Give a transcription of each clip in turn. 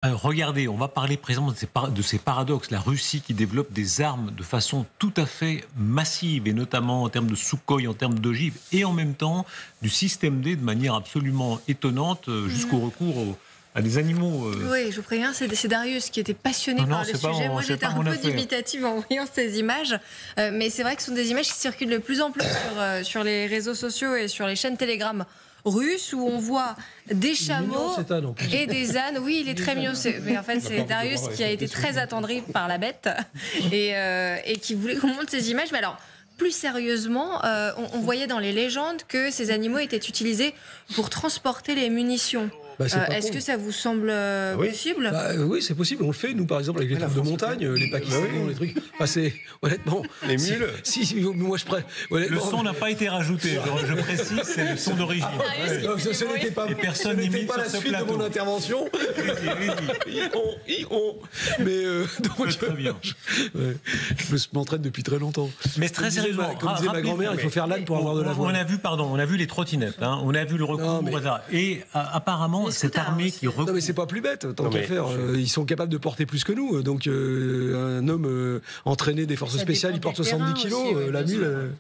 Regardez, on va parler précisément de ces paradoxes. La Russie qui développe des armes de façon tout à fait massive, et notamment en termes de Sukhoi, en termes d'ogives, et en même temps du système D de manière absolument étonnante, jusqu'au recours à des animaux. Oui, je vous préviens, c'est Darius qui était passionné par le sujet. Moi, j'étais un peu dubitative en voyant ces images. Mais c'est vrai que ce sont des images qui circulent de plus en plus sur les réseaux sociaux et sur les chaînes Telegram russes, où on voit des chameaux et des ânes. Oui, il est très mignon. Mais en fait, c'est Darius qui a été très attendri par la bête et qui voulait qu'on montre ces images. Mais alors, plus sérieusement, on voyait dans les légendes que ces animaux étaient utilisés pour transporter les munitions. Est-ce que ça vous semble possible? Oui, c'est possible. On le fait, nous, par exemple, avec les troupes de montagne, les Pakistanais, les trucs. C'est honnêtement. Les mules. Si, moi je prends. Le son n'a pas été rajouté. Je précise, c'est le son d'origine. Ce n'était pas. Et personne n'imite pas la sur ce suite plateau de mon intervention. Mais donc, très bien. Je m'entraîne depuis très longtemps. Mais très sérieusement, comme disait ma grand-mère, il faut faire l'âne pour avoir de la voix. On a vu les trottinettes, on a vu le recours, et apparemment cette armée qui recourt. Non, mais c'est pas plus bête, tant qu'à faire. Ils sont capables de porter plus que nous. Donc un homme entraîné des forces spéciales, il porte 70 kilos. La mule.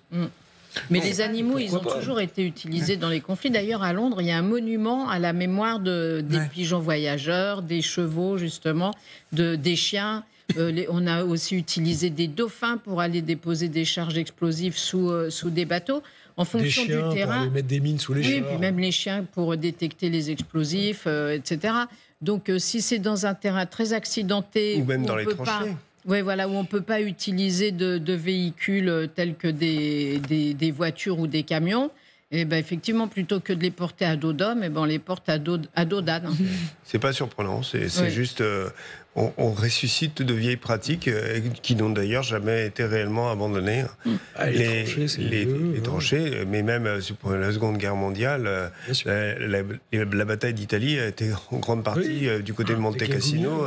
Mais les animaux, ils ont toujours été utilisés dans les conflits. D'ailleurs, à Londres, il y a un monument à la mémoire des pigeons voyageurs, des chevaux, justement, des chiens. On a aussi utilisé des dauphins pour aller déposer des charges explosives sous des bateaux. En fonction du terrain. Pour aller mettre des mines sous les chiens. Oui, puis même les chiens pour détecter les explosifs, etc. Donc, si c'est dans un terrain très accidenté. Ou même dans les tranchées. Oui, voilà, où on ne peut pas utiliser de véhicules tels que des voitures ou des camions. Et ben effectivement, plutôt que de les porter à dos d'homme, on les porte à dos d'âne. C'est pas surprenant, c'est juste... On ressuscite de vieilles pratiques qui n'ont d'ailleurs jamais été réellement abandonnées. Les tranchées, mais même pour la Seconde Guerre mondiale, la bataille d'Italie a été en grande partie du côté de Monte Cassino,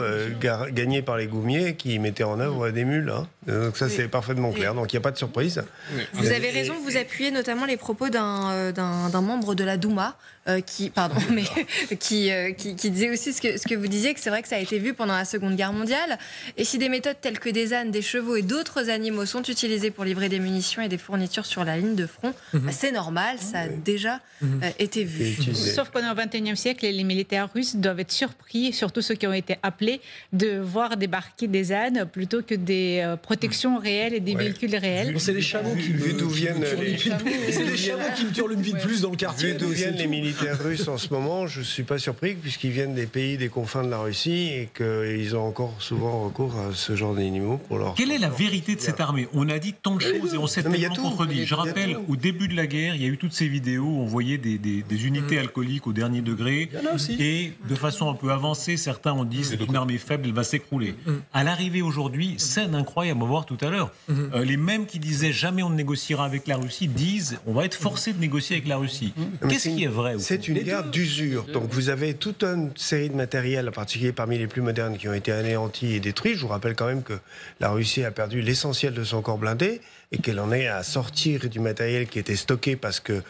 gagnée par les Goumiers qui mettaient en œuvre des mules. Donc ça, c'est parfaitement clair. Donc il n'y a pas de surprise. Vous avez raison, vous appuyez notamment les propos d'un membre de la Douma qui disait aussi ce que vous disiez, que c'est vrai que ça a été vu pendant la Seconde Guerre mondiale. Et si des méthodes telles que des ânes, des chevaux et d'autres animaux sont utilisées pour livrer des munitions et des fournitures sur la ligne de front, c'est normal, ça a déjà été vu. Sauf qu'au XXIe siècle, les militaires russes doivent être surpris, surtout ceux qui ont été appelés, de voir débarquer des ânes plutôt que des protections réelles et des véhicules réels. C'est les chameaux qui me turlupent vite plus dans le quartier. D'où viennent les militaires russes en ce moment, je ne suis pas surpris, puisqu'ils viennent des pays des confins de la Russie et qu'ils ont encore souvent recours à ce genre d'animaux pour leur... Quelle est la vérité de cette armée? On a dit tant de choses et on s'est tellement contredit. Je rappelle, au début de la guerre, il y a eu toutes ces vidéos où on voyait des unités alcooliques au dernier degré. Et de façon un peu avancée, certains ont dit c'est une armée faible, elle va s'écrouler. À l'arrivée aujourd'hui, scène incroyable, on va voir tout à l'heure. Les mêmes qui disaient jamais on ne négociera avec la Russie disent on va être forcé de négocier avec la Russie. Qu'est-ce qui est vrai? C'est une guerre d'usure. Donc vous avez toute une série de matériels, en particulier parmi les plus modernes, qui ont été anéantis et détruits. Je vous rappelle quand même que la Russie a perdu l'essentiel de son corps blindé et qu'elle en est à sortir du matériel qui était stocké parce que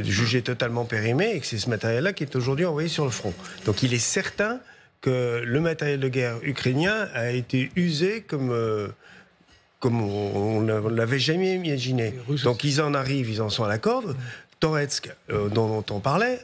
jugé totalement périmé, et que c'est ce matériel-là qui est aujourd'hui envoyé sur le front. Donc il est certain que le matériel de guerre ukrainien a été usé comme on ne l'avait jamais imaginé. Donc ils en arrivent, ils en sont à la corde. Toretsk, dont on parlait,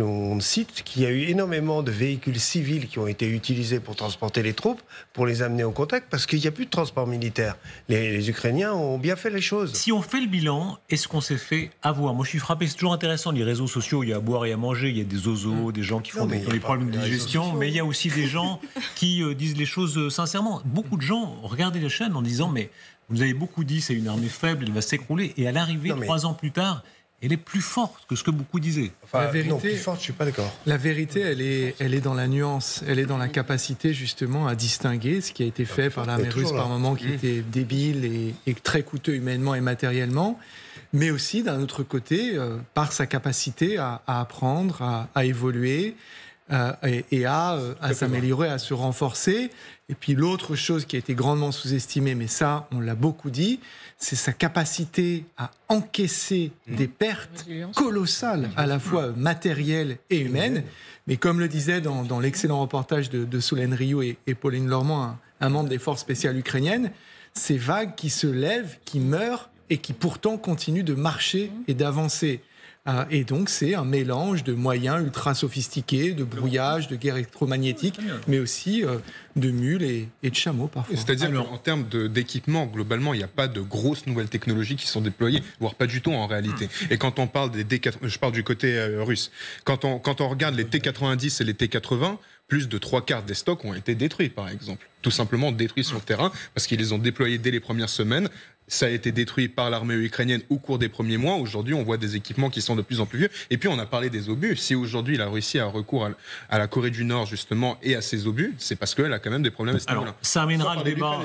on cite qu'il y a eu énormément de véhicules civils qui ont été utilisés pour transporter les troupes, pour les amener au contact, parce qu'il n'y a plus de transport militaire. Les Ukrainiens ont bien fait les choses. Si on fait le bilan, est-ce qu'on s'est fait avoir? Moi, je suis frappé, c'est toujours intéressant, les réseaux sociaux, il y a à boire et à manger, il y a des oiseaux, des gens qui ont des problèmes de digestion, mais il y a aussi des gens qui disent les choses sincèrement. Beaucoup de gens regardaient la chaîne en disant, mais vous avez beaucoup dit, c'est une armée faible, elle va s'écrouler, et à l'arrivée, 3 ans plus tard, elle est plus forte que ce que beaucoup disaient. La vérité, non, plus forte, je suis pas d'accord. La vérité, elle est dans la nuance, elle est dans la capacité justement à distinguer ce qui a été fait par l'armée russe par moments qui était débile et très coûteux humainement et matériellement, mais aussi d'un autre côté par sa capacité à apprendre, à évoluer. et à s'améliorer, à se renforcer. Et puis l'autre chose qui a été grandement sous-estimée, mais ça, on l'a beaucoup dit, c'est sa capacité à encaisser des pertes colossales, à la fois matérielles et humaines. Mais comme le disait dans l'excellent reportage de Solène Rioux et Pauline Lormand, un membre des forces spéciales ukrainiennes, ces vagues qui se lèvent, qui meurent et qui pourtant continuent de marcher et d'avancer. Et donc, c'est un mélange de moyens ultra sophistiqués, de brouillage, de guerre électromagnétique, mais aussi de mules et de chameaux parfois. C'est-à-dire qu'en termes d'équipement, globalement, il n'y a pas de grosses nouvelles technologies qui sont déployées, voire pas du tout en réalité. Et quand on parle des je parle du côté russe, quand on regarde les T-90 et les T-80, plus de 3/4 des stocks ont été détruits, par exemple. Tout simplement détruits sur le terrain, parce qu'ils les ont déployés dès les premières semaines. Ça a été détruit par l'armée ukrainienne au cours des premiers mois. Aujourd'hui, on voit des équipements qui sont de plus en plus vieux. Et puis, on a parlé des obus. Si aujourd'hui, la Russie a recours à la Corée du Nord, justement, et à ses obus, c'est parce qu'elle a quand même des problèmes à ce niveau-là. Ça amènera le débat.